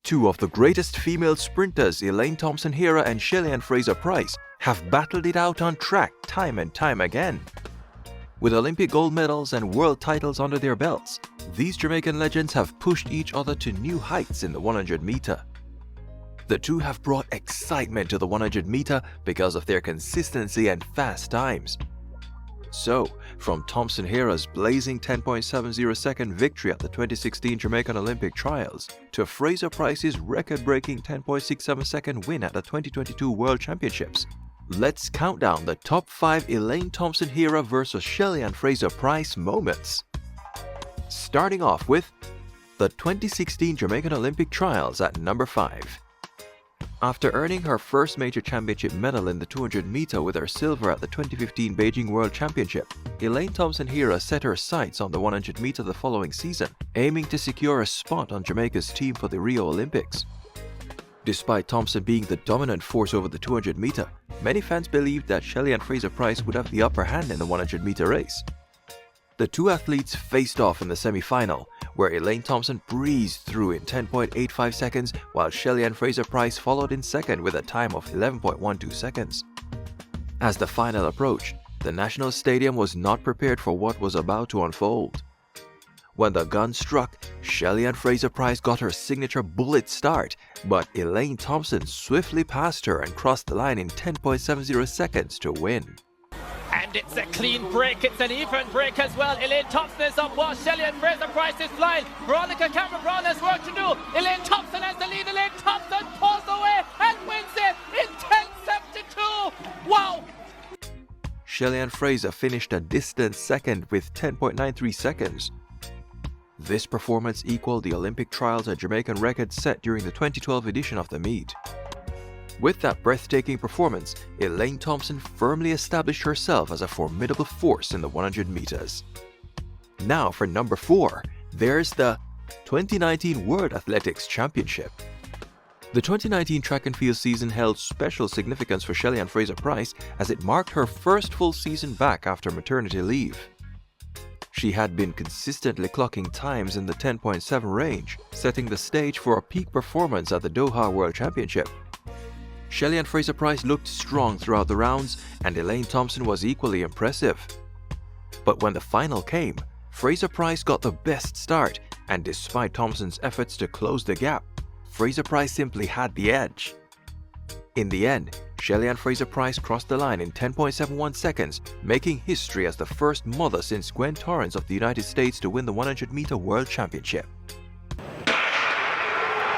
Two of the greatest female sprinters, Elaine Thompson-Herah and Shelly-Ann Fraser-Pryce, have battled it out on track time and time again. With Olympic gold medals and world titles under their belts, these Jamaican legends have pushed each other to new heights in the 100 meter. The two have brought excitement to the 100 meter because of their consistency and fast times. So, from Thompson-Herah's blazing 10.70 second victory at the 2016 Jamaican Olympic Trials to Fraser-Pryce's record-breaking 10.67 second win at the 2022 World Championships, let's count down the top 5 Elaine Thompson-Herah versus Shelly-Ann Fraser-Pryce moments. Starting off with the 2016 Jamaican Olympic Trials at number 5. After earning her first major championship medal in the 200 meter with her silver at the 2015 Beijing World Championship, Elaine Thompson-Herah set her sights on the 100 meter the following season, aiming to secure a spot on Jamaica's team for the Rio Olympics. Despite Thompson being the dominant force over the 200 meter, many fans believed that Shelly-Ann Fraser-Pryce would have the upper hand in the 100 meter race. The two athletes faced off in the semi-final, where Elaine Thompson breezed through in 10.85 seconds while Shelly-Ann Fraser-Pryce followed in second with a time of 11.12 seconds. As the final approached, the National Stadium was not prepared for what was about to unfold. When the gun struck, Shelly-Ann Fraser-Pryce got her signature bullet start, but Elaine Thompson swiftly passed her and crossed the line in 10.70 seconds to win. And it's a clean break, it's an even break as well. Elaine Thompson is up while Shelly-Ann Fraser-Pryce is flying. Veronica Cameron has work to do. Elaine Thompson has the lead. Elaine Thompson pulls away and wins it in 10.72. Wow! Shelly-Ann Fraser finished a distant second with 10.93 seconds. This performance equaled the Olympic Trials and Jamaican record set during the 2012 edition of the meet. With that breathtaking performance, Elaine Thompson firmly established herself as a formidable force in the 100 meters. Now for number 4, there's the 2019 World Athletics Championship. The 2019 track and field season held special significance for Shelly-Ann Fraser-Pryce as it marked her first full season back after maternity leave. She had been consistently clocking times in the 10.7 range, setting the stage for a peak performance at the Doha World Championship. Shelly-Ann Fraser-Pryce looked strong throughout the rounds, and Elaine Thompson was equally impressive. But when the final came, Fraser-Pryce got the best start, and despite Thompson's efforts to close the gap, Fraser-Pryce simply had the edge. In the end, Shelly-Ann Fraser-Pryce crossed the line in 10.71 seconds, making history as the first mother since Gwen Torrence of the United States to win the 100-meter World Championship.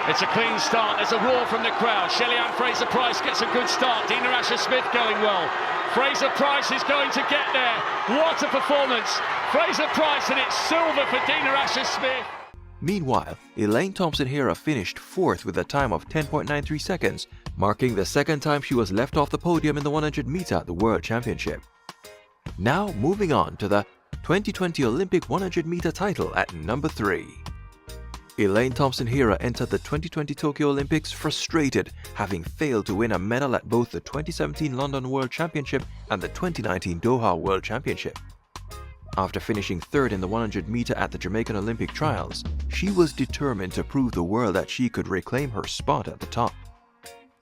It's a clean start, there's a roar from the crowd. Shelly-Ann Fraser-Pryce gets a good start. Dina Asher-Smith going well. Fraser-Pryce is going to get there. What a performance. Fraser-Pryce, and it's silver for Dina Asher-Smith. Meanwhile, Elaine Thompson-Herah finished 4th with a time of 10.93 seconds, marking the second time she was left off the podium in the 100 meter at the World Championship. Now moving on to the 2020 Olympic 100 meter title at number 3. Elaine Thompson-Herah entered the 2020 Tokyo Olympics frustrated, having failed to win a medal at both the 2017 London World Championship and the 2019 Doha World Championship. After finishing 3rd in the 100 meter at the Jamaican Olympic Trials, she was determined to prove the world that she could reclaim her spot at the top.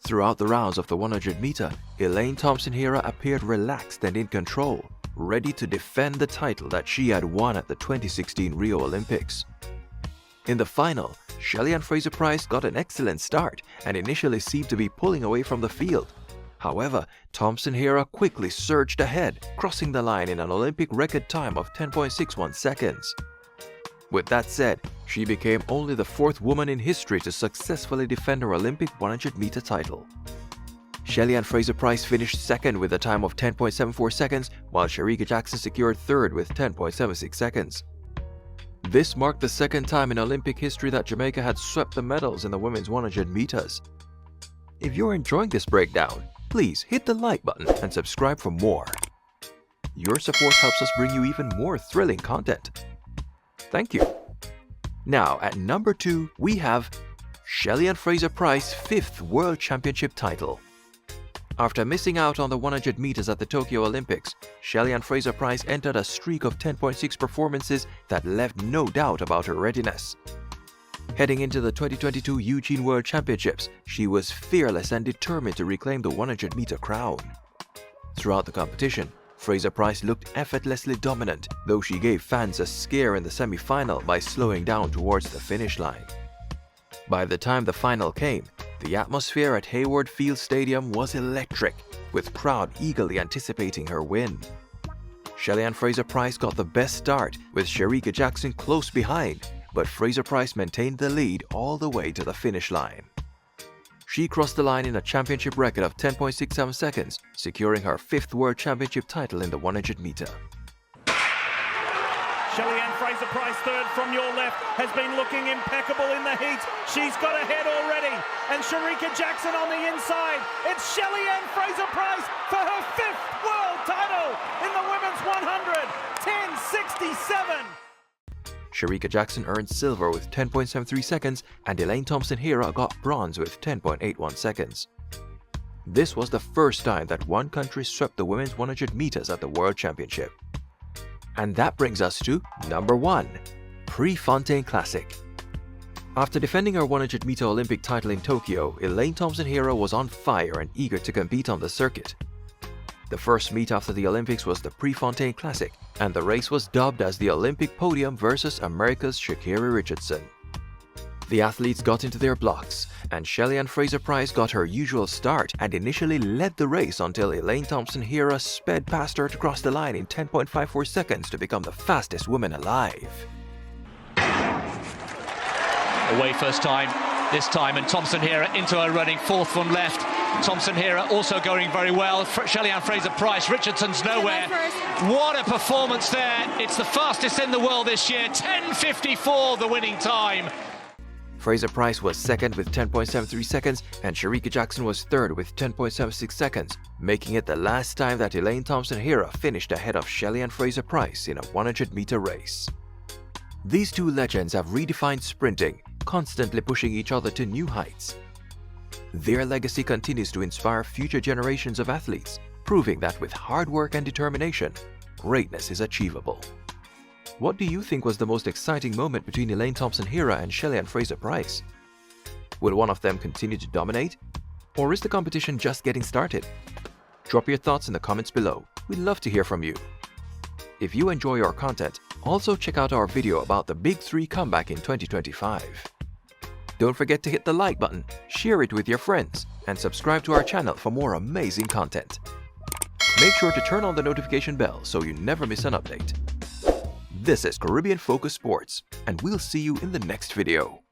Throughout the rounds of the 100 meter, Elaine Thompson-Herah appeared relaxed and in control, ready to defend the title that she had won at the 2016 Rio Olympics. In the final, Shelly-Ann Fraser-Pryce got an excellent start and initially seemed to be pulling away from the field. However, Thompson-Herah quickly surged ahead, crossing the line in an Olympic record time of 10.61 seconds. With that said, she became only the 4th woman in history to successfully defend her Olympic 100-meter title. Shelly-Ann Fraser-Pryce finished 2nd with a time of 10.74 seconds, while Shericka Jackson secured 3rd with 10.76 seconds. This marked the second time in Olympic history that Jamaica had swept the medals in the women's 100 meters. If you're enjoying this breakdown, please hit the like button and subscribe for more. Your support helps us bring you even more thrilling content. Thank you. Now at number 2, we have Shelly-Ann Fraser-Pryce 5th World Championship title. After missing out on the 100 meters at the Tokyo Olympics, Shelly-Ann Fraser-Pryce entered a streak of 10.6 performances that left no doubt about her readiness. Heading into the 2022 Eugene World Championships, she was fearless and determined to reclaim the 100-meter crown. Throughout the competition, Fraser-Pryce looked effortlessly dominant, though she gave fans a scare in the semi-final by slowing down towards the finish line. By the time the final came, the atmosphere at Hayward Field Stadium was electric, with crowd eagerly anticipating her win. Shelly-Ann Fraser-Pryce got the best start, with Shericka Jackson close behind, but Fraser-Pryce maintained the lead all the way to the finish line. She crossed the line in a championship record of 10.67 seconds, securing her 5th World Championship title in the 100-meter. Shelly-Ann Fraser-Pryce, third from your left, has been looking impeccable in the heat. She's got ahead already, and Shericka Jackson on the inside. It's Shelly-Ann Fraser-Pryce for her 5th world title in the women's 100, 10.67. Shericka Jackson earned silver with 10.73 seconds, and Elaine Thompson-Herah got bronze with 10.81 seconds. This was the first time that one country swept the women's 100 meters at the World Championship. And that brings us to number 1, Prefontaine Classic. After defending her 100-meter Olympic title in Tokyo, Elaine Thompson-Herah was on fire and eager to compete on the circuit. The first meet after the Olympics was the Prefontaine Classic, and the race was dubbed as the Olympic Podium versus America's Sha'Carri Richardson. The athletes got into their blocks, and Shelly-Ann Fraser-Pryce got her usual start and initially led the race until Elaine Thompson-Herah sped past her to cross the line in 10.54 seconds to become the fastest woman alive. Away first time, this time, and Thompson-Herah into her running, 4th from left. Thompson-Herah also going very well. Shelly-Ann Fraser-Pryce, Richardson's nowhere. What a performance there. It's the fastest in the world this year, 10.54 the winning time. Fraser-Pryce was second with 10.73 seconds, and Shericka Jackson was third with 10.76 seconds, making it the last time that Elaine Thompson-Herah finished ahead of Shelly-Ann Fraser-Pryce in a 100-meter race. These two legends have redefined sprinting, constantly pushing each other to new heights. Their legacy continues to inspire future generations of athletes, proving that with hard work and determination, greatness is achievable. What do you think was the most exciting moment between Elaine Thompson-Herah and Shelly-Ann Fraser-Pryce? Will one of them continue to dominate? Or is the competition just getting started? Drop your thoughts in the comments below. We'd love to hear from you. If you enjoy our content, also check out our video about the Big 3 comeback in 2025. Don't forget to hit the like button, share it with your friends, and subscribe to our channel for more amazing content. Make sure to turn on the notification bell so you never miss an update. This is Caribbean Focus Sports, and we'll see you in the next video.